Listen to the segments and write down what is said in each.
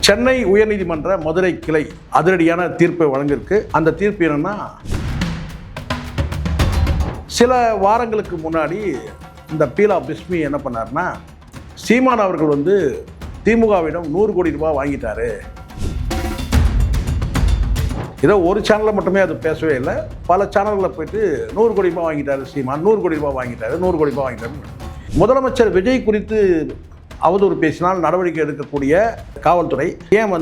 சென்னை உயர்நீதிமன்ற மதுரை கிளை அதிரடியான தீர்ப்பை வழங்கியிருக்கு. அந்த தீர்ப்பு என்னன்னா, சில வாரங்களுக்கு முன்னாடி இந்த பீலா பிஸ்மி என்ன பண்ணார்னா, சீமான் அவர்கள் திமுகவிடம் 100 கோடி ரூபாய் வாங்கிட்டாரு. ஏதோ ஒரு சேனலில் மட்டுமே அது பேசவே இல்லை, பல சேனல்களில் போயிட்டு 100 கோடி ரூபாய் வாங்கிட்டாரு சீமான், 100 கோடி ரூபாய் வாங்கிட்டாரு, 100 கோடி ரூபாய் வாங்கிட்டாரு. முதலமைச்சர் விஜய் குறித்து அவதூறு பேசினால் நடவடிக்கை எடுக்கக்கூடிய காவல்துறை ஏன்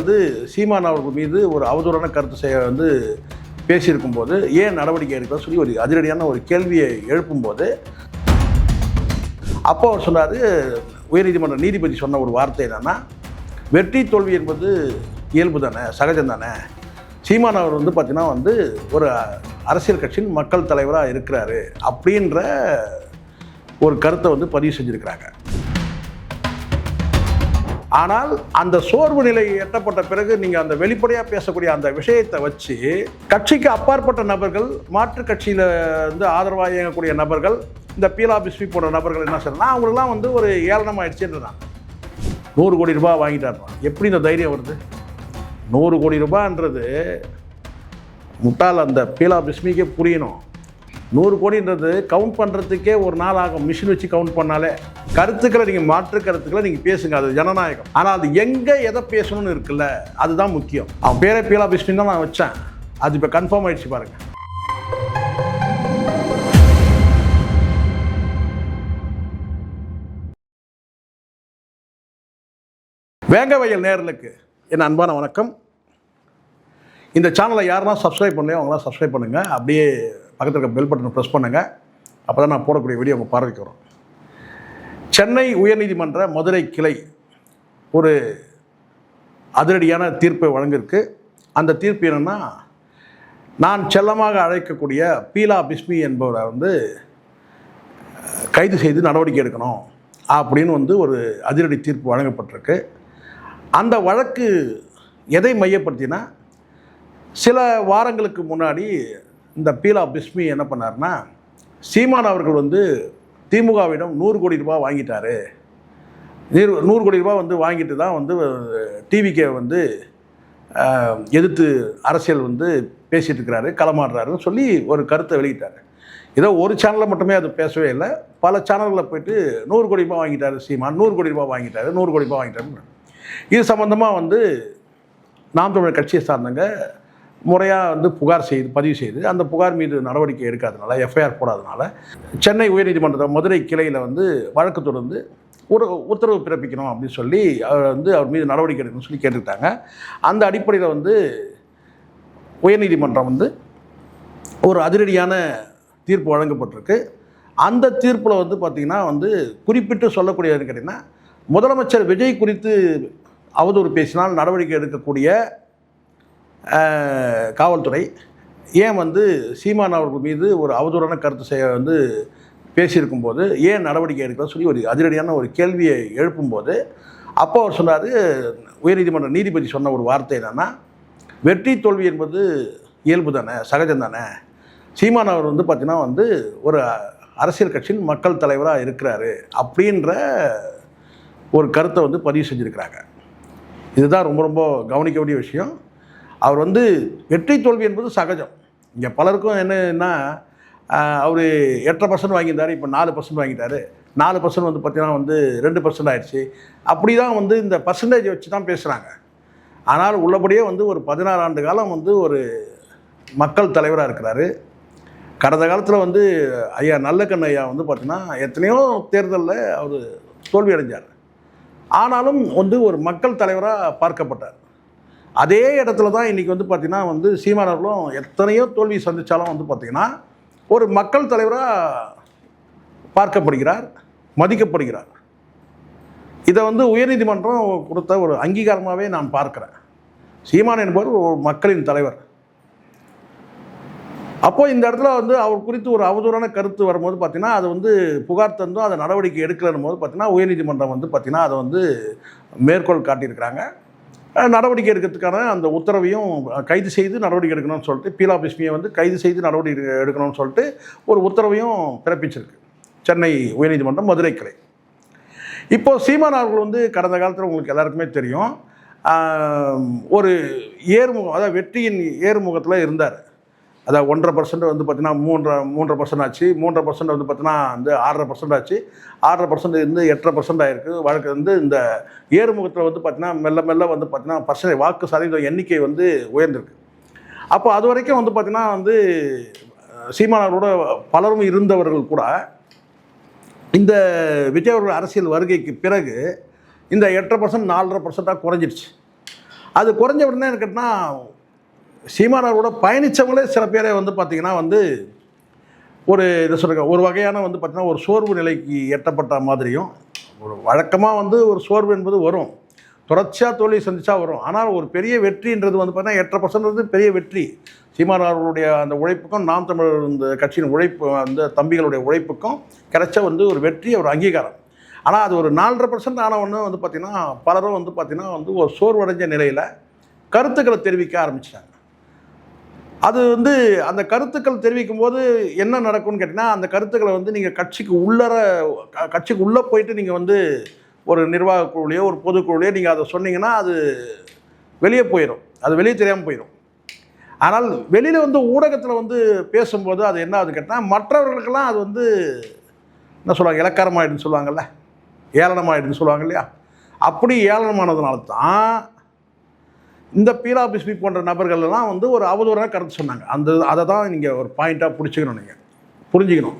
சீமான் அவர்கள் மீது ஒரு அவதூறான கருத்து பேசியிருக்கும் போது ஏன் நடவடிக்கை எடுக்க சொல்லி ஒரு அதிரடியான ஒரு கேள்வியை எழுப்பும்போது, அப்போ அவர் சொன்னார், உயர்நீதிமன்ற நீதிபதி சொன்ன ஒரு வார்த்தை என்னன்னா, வெற்றி தோல்வி என்பது இயல்பு தானே, சகஜம் தானே. சீமான் அவர் பார்த்தீங்கன்னா ஒரு அரசியல் கட்சியின் மக்கள் தலைவராக இருக்கிறாரு அப்படின்ற ஒரு கருத்தை பதிவு செஞ்சுருக்கிறாங்க. ஆனால் அந்த சோர்வு நிலை எட்டப்பட்ட பிறகு நீங்கள் அந்த வெளிப்படையாக பேசக்கூடிய அந்த விஷயத்தை வச்சு கட்சிக்கு அப்பாற்பட்ட நபர்கள், மாற்று கட்சியில் ஆதரவாக இயங்கக்கூடிய நபர்கள், இந்த பீலா பிஸ்மி போன்ற நபர்கள் என்ன செய்யணும்னா, அவங்களுக்குலாம் ஒரு ஏளனம் ஆயிடுச்சுன்றாங்க. 100 கோடி ரூபாய் வாங்கிட்டாருமா, எப்படி இந்த தைரியம் வருது? 100 கோடி ரூபான்றது முட்டால் அந்த பீலா பிஸ்மிக்கே புரியணும். 100 கோடின்றது கவுண்ட் பண்ணுறதுக்கே ஒரு நாள் ஆகும். மிஷின் வச்சு கவுண்ட் பண்ணாலே. கருத்துக்களை நீங்கள் மாற்று கருத்துக்களை நீங்கள் பேசுங்க, அது ஜனநாயகம். ஆனால் அது எங்கே எதை பேசணும்னு இருக்குல்ல, அதுதான் முக்கியம். அவன் பேரே பீலா பிஸ்மின்னு தான் நான் வச்சேன், அது இப்போ கன்ஃபார்ம் ஆயிடுச்சு பாருங்கள். வேங்கவயல் நேயர்களுக்கு என் அன்பான வணக்கம். இந்த சேனலை யாரெல்லாம் சப்ஸ்கிரைப் பண்ணலையோ அவங்களாம் சப்ஸ்கிரைப் பண்ணுங்கள். அப்படியே பக்கத்தில் இருக்க பெல் பட்டனை ப்ரெஸ் பண்ணுங்கள். அப்போ தான் நான் போடக்கூடிய வீடியோ உங்கள் பார்வைக்கு வரும். சென்னை உயர்நீதிமன்ற மதுரை கிளை ஒரு அதிரடியான தீர்ப்பை வழங்கியிருக்கு. அந்த தீர்ப்பு என்னென்னா, நான் செல்லமாக அழைக்கக்கூடிய பீலா பிஸ்மி என்பவரை கைது செய்து நடவடிக்கை எடுக்கணும் அப்படின்னு ஒரு அதிரடி தீர்ப்பு வழங்கப்பட்டிருக்கு. அந்த வழக்கு எதை மையப்படுத்தினா, சில வாரங்களுக்கு முன்னாடி இந்த பீலா பிஸ்மி என்ன பண்ணார்னா, சீமான் அவர்கள் திமுகவிடம் 100 கோடி ரூபாய் வாங்கிட்டாரு, 100 கோடி ரூபாய் வாங்கிட்டு தான் டிவிக்கே எதிர்த்து அரசியல் பேசிகிட்டு இருக்கிறாரு, களமாடுறாருன்னு சொல்லி ஒரு கருத்தை வெளியிட்டார். ஏதோ ஒரு சேனலில் மட்டுமே அது பேசவே இல்லை, பல சேனல்களில் போயிட்டு 100 கோடி ரூபாய் வாங்கிட்டாரு சீமான், 100 கோடி ரூபாய் வாங்கிட்டாரு, 100 கோடி ரூபாய் வாங்கிட்டாரு. இது சம்மந்தமாக நாம் தமிழர் கட்சியை சார்ந்தவங்க முறையாக புகார் பதிவு செய்து அந்த புகார் மீது நடவடிக்கை எடுக்காதனால, எஃப்ஐஆர் போடாதனால, சென்னை உயர்நீதிமன்ற மதுரை கிளையில் வழக்கு தொடர்ந்து ஒரு உத்தரவு பிறப்பிக்கணும் அப்படின்னு சொல்லி அவர் மீது நடவடிக்கை எடுக்கணும்னு சொல்லி கேட்டுக்கிட்டாங்க. அந்த அடிப்படையில் உயர்நீதிமன்றம் ஒரு அதிரடியான தீர்ப்பு வழங்கப்பட்டிருக்கு. அந்த தீர்ப்பில் பார்த்திங்கன்னா குறிப்பிட்டு சொல்லக்கூடியது கேட்டிங்கன்னா, முதலமைச்சர் விஜய் குறித்து அவதூறு பேசினால் நடவடிக்கை எடுக்கக்கூடிய காவல்துறை ஏன் சீமான் அவர்கள் மீது ஒரு அவதூறான கருத்து பேசியிருக்கும் போது ஏன் நடவடிக்கை எடுக்க சொல்லி ஒரு அதிரடியான ஒரு கேள்வியை எழுப்பும்போது, அப்போ அவர் சொன்னார், உயர்நீதிமன்ற நீதிபதி சொன்ன ஒரு வார்த்தை என்னென்னா, வெற்றி தோல்வி என்பது இயல்பு தானே, சகஜம் தானே. சீமான் அவர் பார்த்திங்கன்னா ஒரு அரசியல் கட்சியின் மக்கள் தலைவராக இருக்கிறாரு அப்படின்ற ஒரு கருத்தை பதிவு செஞ்சுருக்கிறாங்க. இதுதான் ரொம்ப ரொம்ப கவனிக்க வேண்டிய விஷயம். அவர் வெற்றி தோல்வி என்பது சகஜம். இங்கே பலருக்கும் என்னன்னா, அவர் 8% வாங்கியிருந்தார், இப்போ 4% வாங்கிட்டார், 4% பார்த்திங்கன்னா 2% ஆயிடுச்சு. அப்படி தான் இந்த பர்சன்டேஜ் வச்சு தான் பேசுகிறாங்க. ஆனால் உள்ளபடியே ஒரு 16 ஆண்டு காலம் ஒரு மக்கள் தலைவராக இருக்கிறாரு. கடந்த காலத்தில் ஐயா நல்லக்கண்ணு ஐயா பார்த்திங்கன்னா எத்தனையோ தேர்தலில் அவர் தோல்வி அடைஞ்சார். ஆனாலும் ஒரு மக்கள் தலைவராக பார்க்கப்பட்டார். அதே இடத்துல தான் இன்றைக்கி பார்த்திங்கன்னா சீமான் அவர்களும் எத்தனையோ தோல்வி சந்தித்தாலும் பார்த்திங்கன்னா ஒரு மக்கள் தலைவராக பார்க்கப்படுகிறார், மதிக்கப்படுகிறார். இதை உயர்நீதிமன்றம் கொடுத்த ஒரு அங்கீகாரமாகவே நான் பார்க்குறேன். சீமான் என்பவர் ஒரு மக்களின் தலைவர். அப்போது இந்த இடத்துல அவர் குறித்து ஒரு அவதூறான கருத்து வரும்போது பார்த்திங்கன்னா, அது புகார் தந்தும் அதை நடவடிக்கை எடுக்கலன்னும் போது பார்த்திங்கன்னா உயர்நீதிமன்றம் பார்த்திங்கன்னா அதை மேற்கோள் காட்டியிருக்கிறாங்க. நடவடிக்கை எடுக்கிறதுக்கான அந்த உத்தரவையும் கைது செய்து நடவடிக்கை எடுக்கணும்னு சொல்லிட்டு, பீலா பிஸ்மியை கைது செய்து நடவடிக்கை எடுக்கணும்னு சொல்லிட்டு ஒரு உத்தரவையும் பிறப்பிச்சிருக்கு சென்னை உயர்நீதிமன்றம் மதுரை கிளை. இப்போது சீமான் அவர்கள் கடந்த காலத்தில் உங்களுக்கு எல்லாருக்குமே தெரியும், ஒரு ஏறுமுகம், அதாவது வெற்றியின் ஏறுமுகத்தில் இருந்தார். அதாவது 1.5% வந்து பார்த்தீங்கன்னா 3.5% ஆச்சு. 3.5% வந்து பார்த்தீங்கன்னா வந்து 6.5% ஆச்சு. 6.5% இருந்து 8.5% ஆயிருக்கு. வழக்கு வந்து இந்த ஏறுமுகத்தில் வந்து பார்த்தீங்கன்னா மெல்ல மெல்ல வந்து பார்த்தீங்கன்னா வாக்கு சதவீத எண்ணிக்கை வந்து உயர்ந்திருக்கு. அப்போ அது வரைக்கும் வந்து பார்த்தீங்கன்னா வந்து சீமானவரோட பலரும் இருந்தவர்கள் கூட இந்த விஜய் அவர்கள் அரசியல் வருகைக்கு பிறகு இந்த 8% 4.5% குறைஞ்சிடுச்சு. அது குறைஞ்ச உடனே என்ன கேட்டால் சீமானவரோட பயணித்தவங்களே சில பேரை வந்து பார்த்திங்கன்னா வந்து ஒரு இதை சொல்லுங்க, ஒரு வகையான வந்து பார்த்திங்கன்னா ஒரு சோர்வு நிலைக்கு எட்டப்பட்ட மாதிரியும், ஒரு வழக்கமாக வந்து ஒரு சோர்வு என்பது வரும், தொடர்ச்சியாக தோல்வி சந்திச்சா வரும். ஆனால் ஒரு பெரிய வெற்றின்றது வந்து பார்த்தீங்கன்னா 8% பெரிய வெற்றி. சீமானவர்களுடைய அந்த உழைப்புக்கும் நாம் தமிழர் இந்த கட்சியின் உழைப்பு அந்த தம்பிகளுடைய உழைப்புக்கும் கிடைச்ச வந்து ஒரு வெற்றி, ஒரு அங்கீகாரம். ஆனால் அது ஒரு 4.5% ஆன ஒன்று வந்து பார்த்திங்கன்னா பலரும் வந்து பார்த்திங்கன்னா வந்து ஒரு சோர்வடைஞ்ச நிலையில் கருத்துக்களை தெரிவிக்க ஆரம்பிச்சிட்டாங்க. அது வந்து அந்த கருத்துக்கள் தெரிவிக்கும் போது என்ன நடக்கும்னு கேட்டிங்கன்னா, அந்த கருத்துக்களை வந்து நீங்கள் கட்சிக்கு உள்ளே போயிட்டு நீங்கள் வந்து ஒரு நிர்வாக குழுலையோ ஒரு பொதுக்குழுலையோ நீங்கள் அதை சொன்னீங்கன்னா அது வெளியே போயிடும், அது வெளியே தெரியாமல் போயிடும். ஆனால் வெளியில் வந்து ஊடகத்தில் வந்து பேசும்போது அது என்ன ஆகுது கேட்டால் மற்றவர்களுக்கெல்லாம் அது வந்து என்ன சொல்லுவாங்க, இலக்காரமாயிடுன்னு சொல்லுவாங்கள்ல, ஏளனமாயிடுன்னு சொல்லுவாங்க இல்லையா, அப்படி ஏளனமானதுனால தான் இந்த பீலா பிஸ்மி போன்ற நபர்கள்லாம் வந்து ஒரு அவதூறான கருத்து சொன்னாங்க. அதை தான் நீங்கள் ஒரு பாயிண்ட்டாக பிடிச்சிக்கணும், நீங்கள் புரிஞ்சுக்கணும்.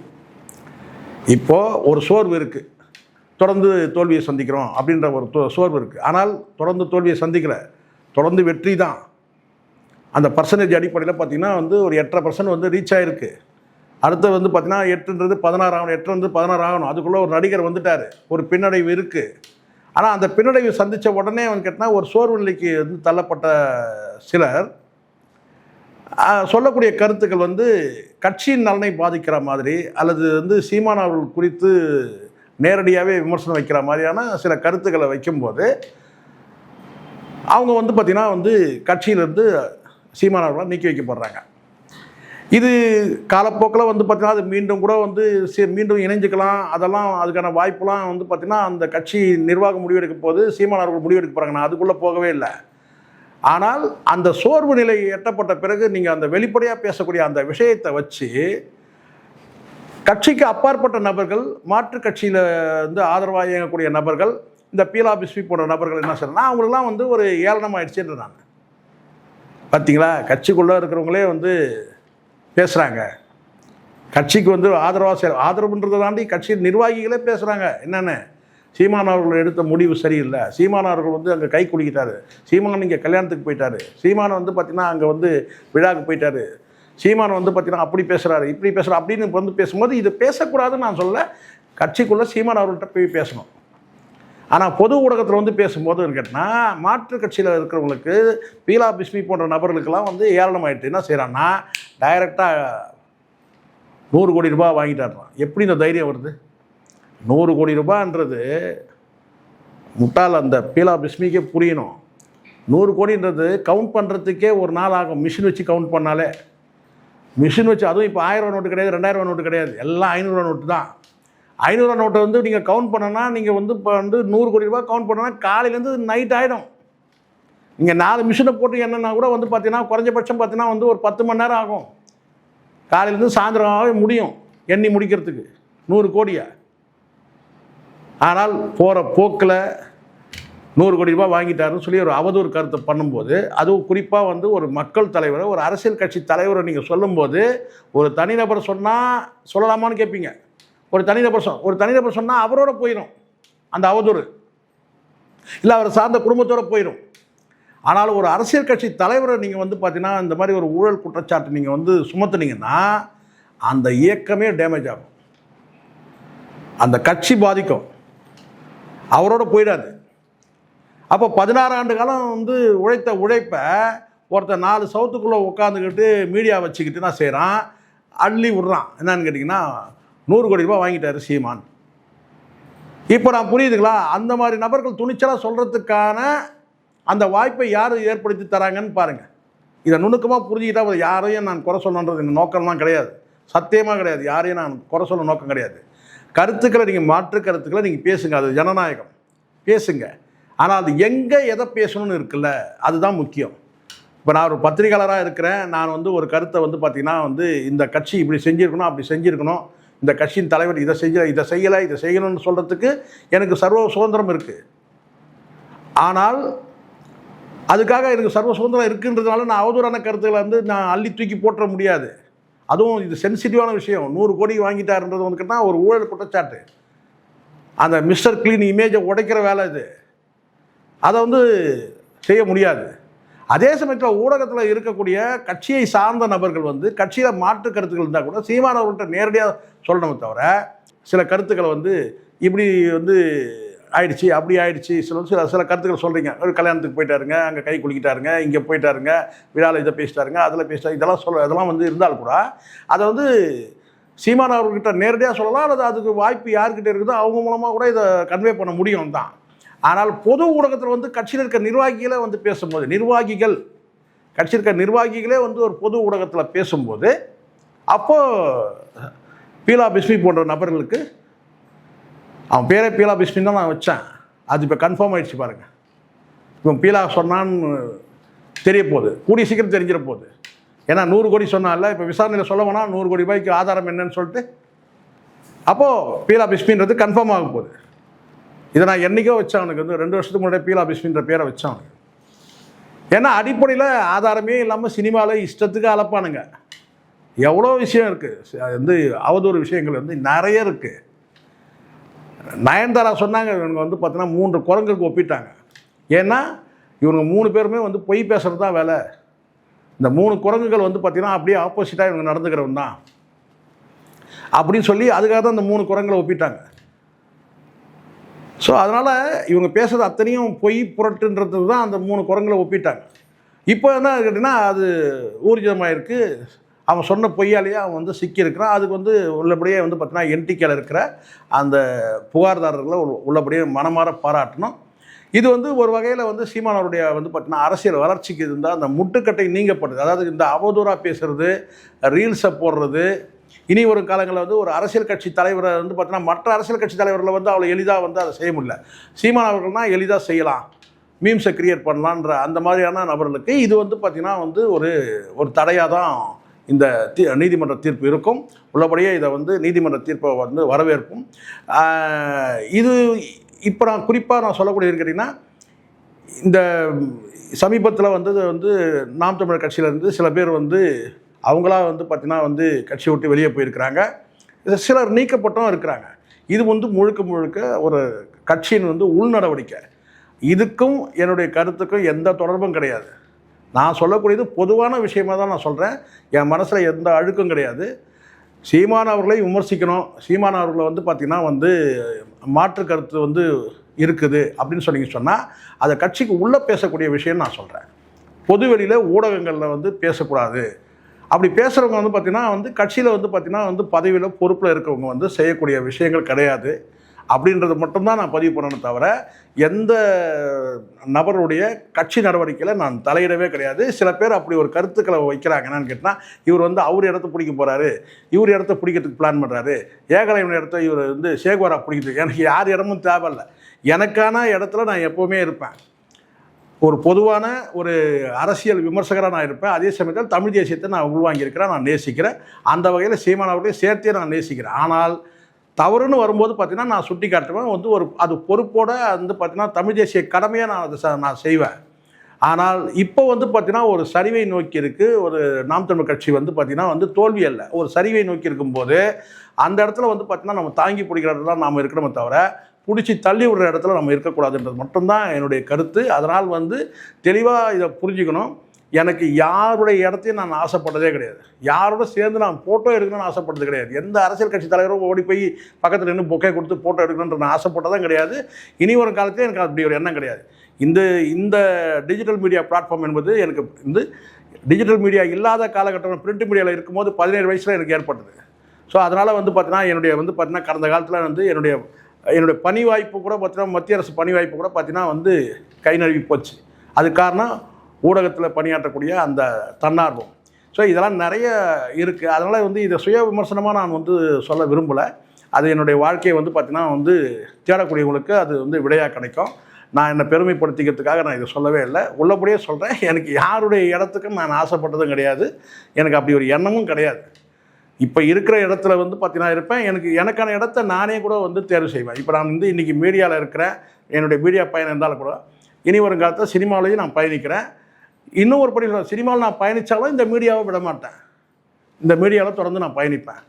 இப்போது ஒரு சோர்வு இருக்குது, தொடர்ந்து தோல்வியை சந்திக்கிறோம் அப்படின்ற ஒரு சோர்வு இருக்குது. ஆனால் தொடர்ந்து தோல்வியை சந்திக்கல, தொடர்ந்து வெற்றி தான். அந்த பர்சன்டேஜ் அடிப்படையில் பார்த்திங்கன்னா வந்து ஒரு 8.5% வந்து ரீச் ஆகிருக்கு. அடுத்து வந்து பார்த்திங்கன்னா 8ன்றது 16 ஆகணும், 8ன்றது 16 ஆகணும். அதுக்குள்ளே ஒரு நடிகர் வந்துட்டார், ஒரு பின்னடைவு இருக்குது. ஆனால் அந்த பின்னடைவு சந்தித்த உடனே வந்து கேட்டால் ஒரு சோர்வு நிலைக்கு வந்து தள்ளப்பட்ட சிலர் சொல்லக்கூடிய கருத்துக்கள் வந்து கட்சியின் நலனை பாதிக்கிற மாதிரி அல்லது வந்து சீமான் அவர்கள் குறித்து நேரடியாகவே விமர்சனம் வைக்கிற மாதிரியான சில கருத்துக்களை வைக்கும்போது அவங்க வந்து பார்த்திங்கன்னா வந்து கட்சியிலேருந்து சீமான் அவர்களால் நீக்கி வைக்கப்படுறாங்க. இது காலப்போக்கில் வந்து பார்த்திங்கன்னா அது மீண்டும் கூட வந்து மீண்டும் இணைஞ்சிக்கலாம், அதெல்லாம் அதுக்கான வாய்ப்புலாம் வந்து பார்த்திங்கன்னா அந்த கட்சி நிர்வாகம் முடிவெடுக்க போது சீமான் அவர்கள் முடிவெடுக்க போகிறாங்க. நான் அதுக்குள்ளே போகவே இல்லை. ஆனால் அந்த சோர்வு நிலை எட்டப்பட்ட பிறகு நீங்கள் அந்த வெளிப்படையாக பேசக்கூடிய அந்த விஷயத்தை வச்சு கட்சிக்கு அப்பாற்பட்ட நபர்கள், மாற்று கட்சியில் வந்து ஆதரவாக இயங்கக்கூடிய நபர்கள், இந்த பீலா பிஸ்மி போன்ற நபர்கள் என்ன செய்யணும்னா அவங்களெலாம் வந்து ஒரு ஏளனமாயிடுச்சுன்றாங்க. பார்த்தீங்களா, கட்சிக்குள்ளே இருக்கிறவங்களே வந்து பேசுகிறாங்க, கட்சிக்கு வந்து ஆதரவுன்றதை தாண்டி கட்சி நிர்வாகிகளே பேசுகிறாங்க. என்னென்ன, சீமான் அவர்கள் எடுத்த முடிவு சரியில்லை, சீமான் அவர்கள் வந்து அங்கே கை குலுக்கிட்டாரு, சீமான் இங்கே கல்யாணத்துக்கு போயிட்டாரு, சீமான் வந்து பார்த்திங்கன்னா அங்கே வந்து விழாவுக்கு போயிட்டாரு, சீமான் வந்து பார்த்திங்கன்னா அப்படி பேசுகிறாரு இப்படி பேசுகிறார் அப்படின்னு வந்து பேசும்போது இது பேசக்கூடாதுன்னு நான் சொல்ல, கட்சிக்குள்ளே சீமான் அவர்கள்ட்ட போய் பேசணும். ஆனால் பொது ஊடகத்தில் வந்து பேசும்போது கேட்டால் மாற்று கட்சியில் இருக்கிறவங்களுக்கு பீலா பிஸ்மி போன்ற நபர்களுக்கெல்லாம் வந்து ஏளனமாயிட்டு என்ன செய்கிறான்னா டைரெக்டாக 100 கோடி ரூபாய் வாங்கிட்டாடுறான். எப்படி இந்த தைரியம் வருது? 100 கோடி ரூபான்றது முட்டால் அந்த பீலா பிஸ்மிக்கே புரியணும். 100 கோடின்றது கவுண்ட் பண்ணுறதுக்கே ஒரு நாள் ஆகும். மிஷின் வச்சு கவுண்ட் பண்ணாலே, மிஷின் வச்சு, அதுவும் இப்போ 1000 ரூபா நோட்டு கிடையாது, 2000 நோட்டு கிடையாது, எல்லாம் 500 ரூபா நோட்டு தான். 500 ரூபா நோட்டை வந்து நீங்கள் கவுண்ட் பண்ணோன்னா நீங்கள் வந்து இப்போ வந்து 100 கோடி ரூபா கவுண்ட் பண்ணோன்னா காலையிலேருந்து நைட் ஆகிடும். நீங்கள் 4 மிஷினை போட்டு என்னன்னா கூட வந்து பார்த்தீங்கன்னா குறைஞ்சபட்சம் பார்த்தீங்கன்னா வந்து ஒரு 10 மணி நேரம் ஆகும். காலையிலேருந்து சாயந்தரமாகவே முடியும் எண்ணி முடிக்கிறதுக்கு 100 கோடியை. ஆனால் போகிற போக்கில் 100 கோடி ரூபாய் வாங்கிட்டாருன்னு சொல்லி ஒரு அவதூறு கருத்தை பண்ணும்போது, அதுவும் குறிப்பாக வந்து ஒரு மக்கள் தலைவரை, ஒரு அரசியல் கட்சி தலைவரை நீங்கள் சொல்லும்போது, ஒரு தனிநபர் சொன்னால் சொல்லலாமான்னு கேட்பீங்க. ஒரு தனிநபர் சொன்னால் அவரோட போயிடும் அந்த அவதூறு, இல்லை அவர் சார்ந்த குடும்பத்தோடு போயிடும். ஆனால் ஒரு அரசியல் கட்சி தலைவரை நீங்கள் வந்து பார்த்தீங்கன்னா இந்த மாதிரி ஒரு ஊழல் குற்றச்சாட்டு நீங்கள் வந்து சுமத்துனீங்கன்னா அந்த இயக்கமே டேமேஜ் ஆகும், அந்த கட்சி பாதிக்கும், அவரோட போயிடாது. அப்போ 16 ஆண்டு காலம் வந்து உழைத்த உழைப்பை ஒருத்தர் 4 சவுத்துக்குள்ளே உட்காந்துக்கிட்டு மீடியா வச்சுக்கிட்டு என்ன செய்கிறான், அள்ளி விட்றான். என்னன்னு கேட்டிங்கன்னா 100 கோடி ரூபாய் வாங்கிட்டார் சீமான். இப்போ நான் புரியுதுங்களா, அந்த மாதிரி நபர்கள் துணிச்சலாக சொல்கிறதுக்கான அந்த வாய்ப்பை யார் ஏற்படுத்தி தராங்கன்னு பாருங்கள். இதை நுணுக்கமாக புரிஞ்சுக்கிட்டால் யாரையும் நான் குறை சொல்லணுன்றது என் நோக்கம்லாம் கிடையாது, சத்தியமாக கிடையாது. யாரையும் நான் குறை சொல்ல நோக்கம் கிடையாது. கருத்துக்களை நீங்கள் மாற்று கருத்துக்களை நீங்கள் பேசுங்க, அது ஜனநாயகம், பேசுங்க. ஆனால் அது எங்கே எதை பேசணும்னு இருக்குல்ல, அதுதான் முக்கியம். இப்போ நான் ஒரு பத்திரிகையாளராக இருக்கிறேன், நான் வந்து ஒரு கருத்தை வந்து பார்த்திங்கன்னா வந்து இந்த கட்சி இப்படி செஞ்சுருக்கணும், அப்படி செஞ்சுருக்கணும், இந்த கட்சியின் தலைவர் இதை செய்யலை, இதை செய்யணும்னு சொல்கிறதுக்கு எனக்கு சர்வ சுதந்திரம் இருக்குது. ஆனால் அதுக்காக எனக்கு சர்வ சுதந்திரம் இருக்குன்றதுனால நான் அவதூறான கருத்துக்களை வந்து நான் அள்ளி தூக்கி போட்டுற முடியாது. அதுவும் இது சென்சிட்டிவான விஷயம். 100 கோடி வாங்கிட்டாருன்றது வந்துக்கிட்டா ஒரு ஊழல் குற்றச்சாட்டு. அந்த மிஸ்டர் கிளீன் இமேஜை உடைக்கிற வேலை இது. அதை வந்து செய்ய முடியாது. அதே சமயத்தில் ஊடகத்தில் இருக்கக்கூடிய கட்சியை சார்ந்த நபர்கள் வந்து கட்சியில் மாற்று கருத்துக்கள் இருந்தால் கூட சீமான் அவர்கள்ட்ட நேரடியாக சொல்லணுமே தவிர, சில கருத்துக்களை வந்து இப்படி வந்து ஆயிடுச்சு, அப்படி ஆயிடுச்சு, சில கருத்துக்கள் சொல்கிறீங்க. ஒரு கல்யாணத்துக்கு போயிட்டாருங்க, அங்கே கை குளிக்கிட்டாருங்க, இங்கே போயிட்டாருங்க, விழாவில் இதை பேசிட்டாருங்க, அதில் பேசிட்டாரு, இதெல்லாம் வந்து இருந்தால் கூட அதை வந்து சீமான் அவர்கிட்ட நேரடியாக சொல்லலாம், அல்லது அதுக்கு வாய்ப்பு யார்கிட்ட இருக்குதோ அவங்க மூலமாக கூட இதை கன்வே பண்ண முடியும் தான். ஆனால் பொது ஊடகத்தில் வந்து கட்சியில் இருக்க நிர்வாகிகளே வந்து பேசும்போது, கட்சியில் இருக்க நிர்வாகிகளே வந்து ஒரு பொது ஊடகத்தில் பேசும்போது, அப்போது பீலா பிஸ்மி போன்ற நபர்களுக்கு, அவன் பேரே பீலா பிஸ்மின்னு தான் நான் வச்சேன், அது இப்போ கன்ஃபார்ம் ஆகிடுச்சு பாருங்கள். இப்போ பீலா சொன்னான்னு தெரிய போகுது, கூடிய சீக்கிரம் தெரிஞ்சிட போகுது. ஏன்னா 100 கோடி சொன்னால இப்போ விசாரணையில் சொல்ல வேணாம் 100 கோடி ரூபாய்க்கு ஆதாரம் என்னன்னு சொல்லிட்டு, அப்போது பீலா பிஸ்மின்றது கன்ஃபார்ம் ஆக போகுது. இதை நான் என்றைக்கோ வச்சேன் அவனுக்கு வந்து 2 வருஷத்துக்கு முன்னாடி பீலா பிஸ்மின்ற பேரை வச்சேன் அவனுக்கு. ஏன்னா அடிப்படையில் ஆதாரமே இல்லாமல் சினிமாவில் இஷ்டத்துக்கு அலப்பானுங்க. எவ்வளோ விஷயம் இருக்குது, வந்து அவதூறு விஷயங்கள் வந்து நிறைய இருக்குது. நயன்தாரா சொன்னாங்க, இவங்க வந்து பார்த்தீங்கன்னா 3 குரங்குக்கு ஒப்பிட்டாங்க. ஏன்னா இவங்க 3 பேருமே வந்து பொய் பேசுகிறது தான் வேலை. இந்த 3 குரங்குகள் வந்து பார்த்திங்கன்னா அப்படியே ஆப்போசிட்டாக இவங்க நடந்துக்கிறவன் தான் அப்படின்னு சொல்லி அதுக்காக தான் இந்த 3 குரங்களை ஒப்பிட்டாங்க. ஸோ அதனால் இவங்க பேசுகிறது அத்தனையும் பொய் புரட்டுன்றது தான் அந்த 3 குரங்களை ஒப்பிட்டாங்க. இப்போ என்ன கேட்டிங்கன்னா அது ஊர்ஜிதமாக இருக்குது. அவன் சொன்ன பொய்யாலேயே அவன் வந்து சிக்கியிருக்கிறான். அதுக்கு வந்து உள்ளபடியே வந்து பார்த்தீங்கன்னா என்டிகேல இருக்கிற அந்த புகார்தாரர்களை உள்ளபடியே மனமாற பாராட்டணும். இது வந்து ஒரு வகையில் வந்து சீமானவருடைய வந்து பார்த்தீங்கன்னா அரசியல் வளர்ச்சிக்கு இருந்தால் அந்த முட்டுக்கட்டை நீங்கப்படுது. அதாவது இந்த அவதூறாக பேசுகிறது, ரீல்ஸை போடுறது, இனி வரும் காலங்களில் வந்து ஒரு அரசியல் கட்சி தலைவரை வந்து பார்த்தீங்கன்னா மற்ற அரசியல் கட்சி தலைவர்களை வந்து அவ்வளோ எளிதாக வந்து அதை செய்ய முடியல. சீமான் அவர்கள்னால் எளிதாக செய்யலாம், மீம்ஸை கிரியேட் பண்ணலான்ற அந்த மாதிரியான நபர்களுக்கு இது வந்து பார்த்திங்கன்னா வந்து ஒரு தடையாக தான் இந்த நீதிமன்ற தீர்ப்பு இருக்கும். உள்ளபடியே இதை வந்து நீதிமன்ற தீர்ப்பை வந்து வரவேற்பும். இது இப்போ நான் குறிப்பாக சொல்லக்கூடிய கேட்டிங்கன்னா, இந்த சமீபத்தில் வந்து நாம் தமிழர் கட்சியிலேருந்து சில பேர் வந்து அவங்களா வந்து பார்த்திங்கன்னா வந்து கட்சி விட்டு வெளியே போயிருக்கிறாங்க. சிலர் நீக்கப்பட்டும் இருக்கிறாங்க. இது வந்து முழுக்க ஒரு கட்சியின் வந்து உள்நடவடிக்கை. இதுக்கும் என்னுடைய கருத்துக்கும் எந்த தொடர்பும் கிடையாது. நான் சொல்லக்கூடியது பொதுவான விஷயமாக தான் நான் சொல்கிறேன். என் மனசில் எந்த அழுக்கும் கிடையாது. சீமான் அவர்களை விமர்சிக்கணும், சீமான் அவர்களை வந்து பார்த்திங்கன்னா வந்து மாற்று கருத்து வந்து இருக்குது அப்படின்னு சொன்னால் அதை கட்சிக்கு உள்ளே பேசக்கூடிய விஷயம்னு நான் சொல்கிறேன். பொதுவெளியில் ஊடகங்களில் வந்து பேசக்கூடாது. அப்படி பேசுகிறவங்க வந்து பார்த்திங்கன்னா வந்து கட்சியில் வந்து பார்த்திங்கன்னா வந்து பதவியில் பொறுப்பில் இருக்கவங்க வந்து செய்யக்கூடிய விஷயங்கள் கிடையாது அப்படின்றது மட்டும்தான் நான் பதிவு பண்ணணும். தவிர எந்த நபருடைய கட்சி நடவடிக்கையில் நான் தலையிடவே கிடையாது. சில பேர் அப்படி ஒரு கருத்துக்களை வைக்கிறாங்க. என்னன்னு கேட்டால், இவர் வந்து அவர் இடத்த பிடிக்க போகிறாரு, இவர் இடத்த பிடிக்கிறதுக்கு பிளான் பண்ணுறாரு, ஏகலைவன் இடத்த இவர் வந்து சேகுவாரா பிடிக்கிறதுக்கு. எனக்கு யார் இடமும் தேவையில்லை. எனக்கான இடத்துல நான் எப்போவுமே இருப்பேன். ஒரு பொதுவான ஒரு அரசியல் விமர்சகராக நான் இருப்பேன். அதே சமயத்தில் தமிழ் தேசியத்தை நான் உள்வாங்கியிருக்கிறேன், நான் நேசிக்கிறேன். அந்த வகையில் சீமான் அவர்களையும் சேர்த்தே நான் நேசிக்கிறேன். ஆனால் தவறுன்னு வரும்போது பார்த்திங்கன்னா நான் சுட்டி காட்டுவேன். வந்து அது பொறுப்போடு வந்து பார்த்திங்கன்னா தமிழ் தேசிய கடமையாக நான் செய்வேன். ஆனால் இப்போ வந்து பார்த்திங்கன்னா ஒரு சரிவை நோக்கி இருக்குது. ஒரு நாம் தமிழ் கட்சி வந்து பார்த்திங்கன்னா வந்து தோல்வி அல்ல, ஒரு சரிவை நோக்கி இருக்கும்போது அந்த இடத்துல வந்து பார்த்திங்கன்னா நம்ம தாங்கி பிடிக்கிற இடத்துல நாம் இருக்கணுமே தவிர பிடிச்சி தள்ளி விடுற இடத்துல நம்ம இருக்கக்கூடாதுன்றது மட்டும்தான் என்னுடைய கருத்து. அதனால் வந்து தெளிவாக இதை புரிஞ்சுக்கணும். எனக்கு யாருடைய இடத்தையும் நான் ஆசைப்பட்டதே கிடையாது. யாரோட சேர்ந்து நான் ஃபோட்டோ எடுக்கணும்னு ஆசைப்பட்டது கிடையாது. எந்த அரசியல் கட்சி தலைவரும் ஓடி போய் பக்கத்தில் நின்று பொக்கை கொடுத்து ஃபோட்டோ எடுக்கணுன்ற நான் ஆசைப்பட்டதும் கிடையாது. இனி ஒரு காலத்தில் எனக்கு அப்படி ஒரு எண்ணம் கிடையாது. இந்த டிஜிட்டல் மீடியா பிளாட்ஃபார்ம் என்பது எனக்கு வந்து டிஜிட்டல் மீடியா இல்லாத காலகட்டம் பிரிண்ட் மீடியாவில் இருக்கும்போது 17 வயசில் எனக்கு ஏற்பட்டது. ஸோ அதனால் வந்து பார்த்தீங்கன்னா என்னுடைய வந்து பார்த்தீங்கன்னா கடந்த காலத்தில் வந்து என்னுடைய பணி வாய்ப்பு கூட பார்த்தீங்கன்னா மத்திய அரசு பணி வாய்ப்பு கூட பார்த்தீங்கன்னா வந்து கை நழுவி போச்சு. அது காரணம் ஊடகத்தில் பணியாற்றக்கூடிய அந்த தன்னார்வம். ஸோ இதெல்லாம் நிறைய இருக்குது. அதனால் வந்து இதை சுய விமர்சனமாக நான் வந்து சொல்ல விரும்பலை. அது என்னுடைய வாழ்க்கையை வந்து பார்த்திங்கன்னா வந்து தேடக்கூடியவங்களுக்கு அது வந்து விடையாக கிடைக்கும். நான் என்னை பெருமைப்படுத்திக்கிறதுக்காக நான் இதை சொல்லவே இல்லை. உள்ளபடியே சொல்கிறேன். எனக்கு யாருடைய இடத்துக்கும் நான் ஆசைப்பட்டதும் கிடையாது. எனக்கு அப்படி ஒரு எண்ணமும் கிடையாது. இப்போ இருக்கிற இடத்துல வந்து பார்த்தீங்கன்னா இருப்பேன். எனக்கான இடத்த நானே கூட வந்து தேர்வு செய்வேன். இப்போ நான் வந்து இன்றைக்கி மீடியாவில் இருக்கிறேன். என்னுடைய மீடியா பயணம் இருந்தாலும் கூட இனி வரும் காலத்தில் சினிமாவிலையும் நான் பயணிக்கிறேன். இன்னும் ஒரு படி சினிமாவில் நான் பயணித்தாலும் இந்த மீடியாவை விட மாட்டேன். இந்த மீடியாவில் தொடர்ந்து நான் பயணிப்பேன்.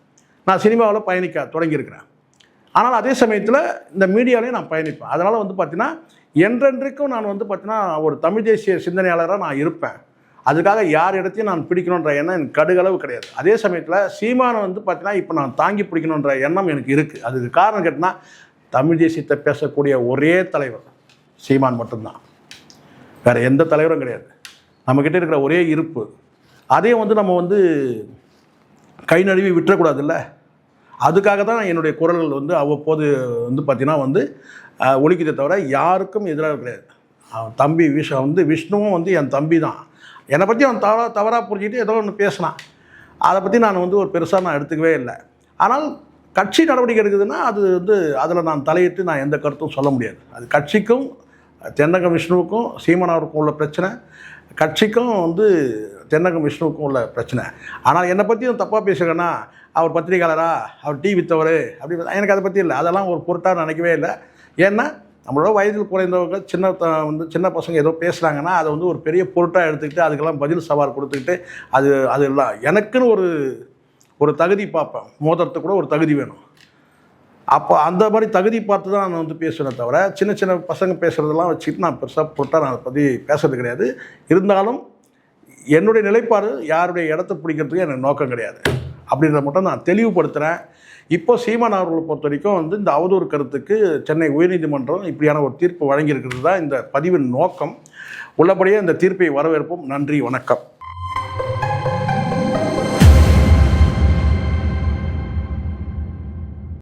நான் சினிமாவில் பயணிக்க தொடங்கியிருக்கிறேன். ஆனால் அதே சமயத்தில் இந்த மீடியாவிலையும் நான் பயணிப்பேன். அதனால் வந்து பார்த்தீங்கன்னா என்றென்றைக்கும் நான் வந்து பார்த்தீங்கன்னா ஒரு தமிழ் தேசிய சிந்தனையாளராக நான் இருப்பேன். அதுக்காக யார் இடத்தையும் நான் பிடிக்கணுன்ற எண்ணம் எனக்கு கடுகளவு கிடையாது. அதே சமயத்தில் சீமானை வந்து பார்த்தீங்கன்னா இப்போ நான் தாங்கி பிடிக்கணுன்ற எண்ணம் எனக்கு இருக்குது. அதுக்கு காரணம் கேட்டிங்கன்னா தமிழ் தேசியத்தை பேசக்கூடிய ஒரே தலைவர் சீமான் மட்டும்தான். வேறு எந்த தலைவரும் கிடையாது. நம்மக்கிட்ட இருக்கிற ஒரே இருப்பு. அதையும் வந்து நம்ம வந்து கை நழுவி விட்டுறக்கூடாதுல்ல. அதுக்காக தான் என்னுடைய குரல்கள் வந்து அவ்வப்போது வந்து பார்த்திங்கன்னா வந்து ஒலிக்குதே தவிர யாருக்கும் எதிராக கிடையாது. தம்பி விஷ்ணுவும் வந்து என் தம்பி தான். என்னை பற்றி அவன் தவறாக புரிஞ்சுக்கிட்டு ஏதோ ஒன்று பேசினான். அதை பற்றி நான் வந்து ஒரு பெருசாக நான் எடுத்துக்கவே இல்லை. ஆனால் கட்சி நடவடிக்கை எடுக்குதுன்னா அது வந்து அதில் நான் தலையிட்டு நான் எந்த கருத்தும் சொல்ல முடியாது. அது கட்சிக்கும் தென்னகம் விஷ்ணுவுக்கும் சீமானவருக்கும் உள்ள பிரச்சனை, கட்சிக்கும் வந்து தென்னகம் விஷ்ணுவுக்கும் உள்ள பிரச்சனை. ஆனால் என்னை பற்றியும் தப்பாக பேசுகிறேன்னா அவர் பத்திரிகையாளரா, அவர் டீ விற்றவர் அப்படி எனக்கு அதை பற்றி இல்லை. அதெல்லாம் ஒரு பொருட்டாக நினைக்கவே இல்லை. ஏன்னா நம்மளோட வயதில் குறைந்தவங்க சின்ன பசங்க ஏதோ பேசுகிறாங்கன்னா அதை வந்து ஒரு பெரிய பொருட்டாக எடுத்துக்கிட்டு அதுக்கெல்லாம் பதில் சவால் கொடுத்துக்கிட்டு அது எல்லாம் எனக்குன்னு ஒரு தகுதி பார்ப்பேன். மோதிரத்துக்கு கூட ஒரு தகுதி வேணும். அப்போ அந்த மாதிரி தகுதி பார்த்து தான் நான் வந்து பேசுவேன் தவிர சின்ன பசங்க பேசுகிறதெல்லாம் வச்சுக்கிட்டு நான் பெருசாக பொருட்டாக நான் அதை பற்றி பேசுறது கிடையாது. இருந்தாலும் என்னுடைய நிலைப்பாடு யாருடைய இடத்த பிடிக்கிறதுக்கு எனக்கு நோக்கம் கிடையாது அப்படின்றத மட்டும் நான் தெளிவுபடுத்துகிறேன். இப்போ சீமான் அவர்களை பொறுத்த வரைக்கும் வந்து இந்த அவதூறு கருத்துக்கு சென்னை உயர்நீதிமன்றம் இப்படியான ஒரு தீர்ப்பு வழங்கியிருக்கிறது தான் இந்த பதிவின் நோக்கம். உள்ளபடியே இந்த தீர்ப்பை வரவேற்போம். நன்றி, வணக்கம்.